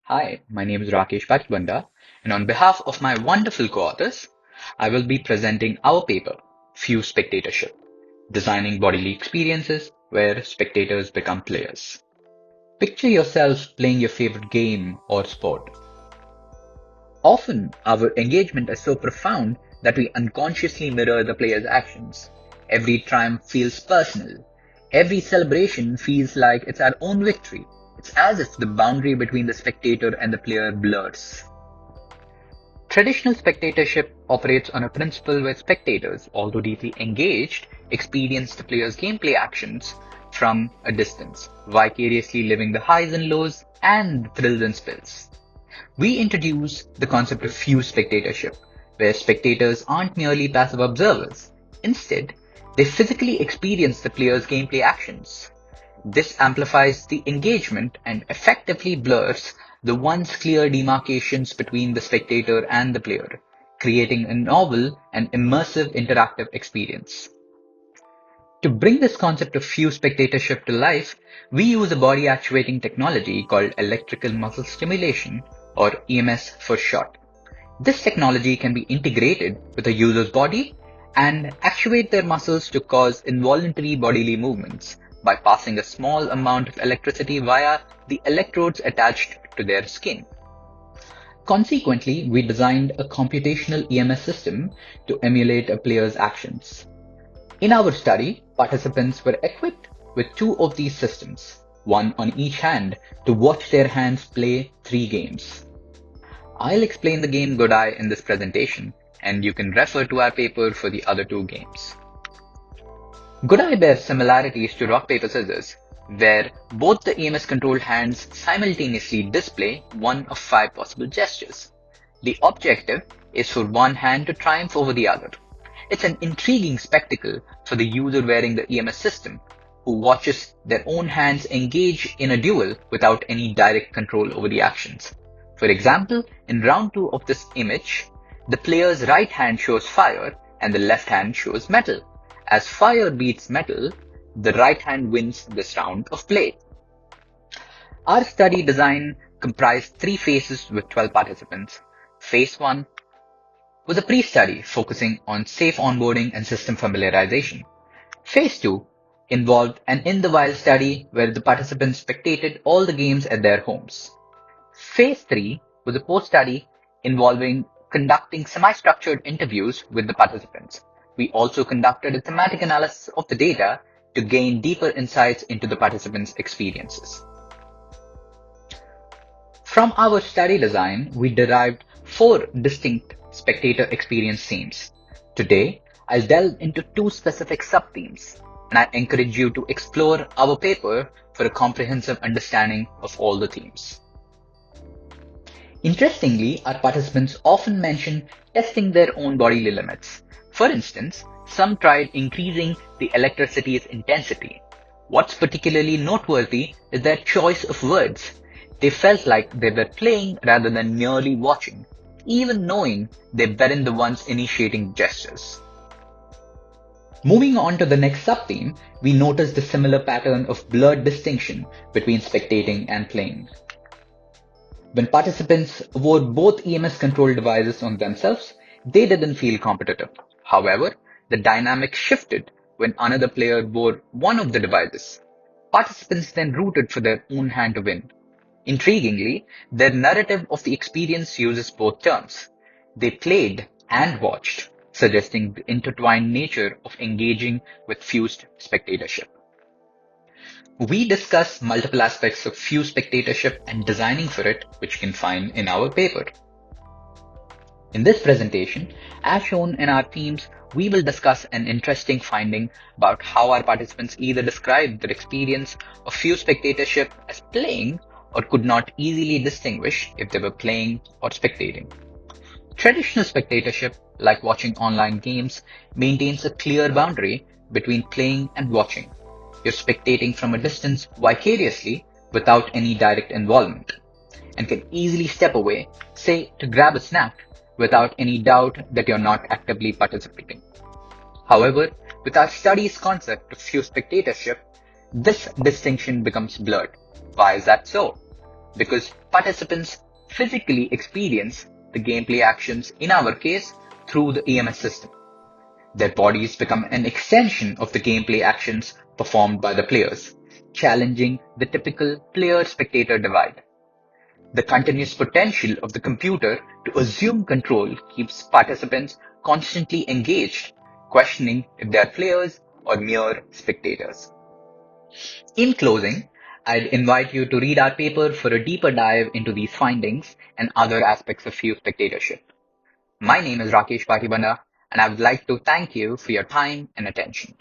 Hi, my name is Rakesh Patibanda, and on behalf of my wonderful co-authors, I will be presenting our paper, Fuse Spectatorship, Designing Bodily Experiences Where Spectators Become Players. Picture yourself playing your favorite game or sport. Often, our engagement is so profound that we unconsciously mirror the player's actions. Every triumph feels personal. Every celebration feels like it's our own victory. It's as if the boundary between the spectator and the player blurs. Traditional spectatorship operates on a principle where spectators, although deeply engaged, experience the player's gameplay actions from a distance, vicariously living the highs and lows and the thrills and spills. We introduce the concept of fused spectatorship, where spectators aren't merely passive observers. Instead, they physically experience the player's gameplay actions. This amplifies the engagement and effectively blurs the once clear demarcations between the spectator and the player, creating a novel and immersive interactive experience. To bring this concept of fused spectatorship to life, we use a body actuating technology called electrical muscle stimulation, or EMS for short. This technology can be integrated with a user's body and actuate their muscles to cause involuntary bodily movements by passing a small amount of electricity via the electrodes attached to their skin. Consequently, we designed a computational EMS system to emulate a player's actions. In our study, participants were equipped with two of these systems, one on each hand, to watch their hands play three games. I'll explain the game Godai in this presentation, and you can refer to our paper for the other two games. Godai bears similarities to rock, paper, scissors, where both the EMS-controlled hands simultaneously display one of five possible gestures. The objective is for one hand to triumph over the other. It's an intriguing spectacle for the user wearing the EMS system, who watches their own hands engage in a duel without any direct control over the actions. For example, in round 2 of this image, the player's right hand shows fire and the left hand shows metal. As fire beats metal, the right hand wins this round of play. Our study design comprised 3 phases with 12 participants. Phase 1 was a pre-study focusing on safe onboarding and system familiarization. Phase 2 involved an in-the-wild study where the participants spectated all the games at their homes. Phase 3 was a post-study involving conducting semi-structured interviews with the participants. We also conducted a thematic analysis of the data to gain deeper insights into the participants' experiences. From our study design, we derived 4 distinct spectator experience themes. Today, I'll delve into 2 specific sub-themes, and I encourage you to explore our paper for a comprehensive understanding of all the themes. Interestingly, our participants often mention testing their own bodily limits. For instance, some tried increasing the electricity's intensity. What's particularly noteworthy is their choice of words. They felt like they were playing rather than merely watching, even knowing they weren't the ones initiating gestures. Moving on to the next sub-theme, we noticed a similar pattern of blurred distinction between spectating and playing. When participants wore both EMS control devices on themselves, they didn't feel competitive. However, the dynamic shifted when another player wore one of the devices. Participants then rooted for their own hand to win. Intriguingly, their narrative of the experience uses both terms. They played and watched, suggesting the intertwined nature of engaging with fused spectatorship. We discuss multiple aspects of fused spectatorship and designing for it, which you can find in our paper. In this presentation, as shown in our themes, we will discuss an interesting finding about how our participants either described their experience of fused spectatorship as playing or could not easily distinguish if they were playing or spectating. Traditional spectatorship, like watching online games, maintains a clear boundary between playing and watching. You're spectating from a distance vicariously without any direct involvement, and can easily step away, say to grab a snack, without any doubt that you're not actively participating. However, with our study's concept of fused spectatorship, this distinction becomes blurred. Why is that so? because participants physically experience the gameplay actions, in our case, through the EMS system. Their bodies become an extension of the gameplay actions performed by the players, challenging the typical player-spectator divide. The continuous potential of the computer to assume control keeps participants constantly engaged, questioning if they are players or mere spectators. In closing, I'd invite you to read our paper for a deeper dive into these findings and other aspects of youth spectatorship. My name is Rakesh Patibanda, and I would like to thank you for your time and attention.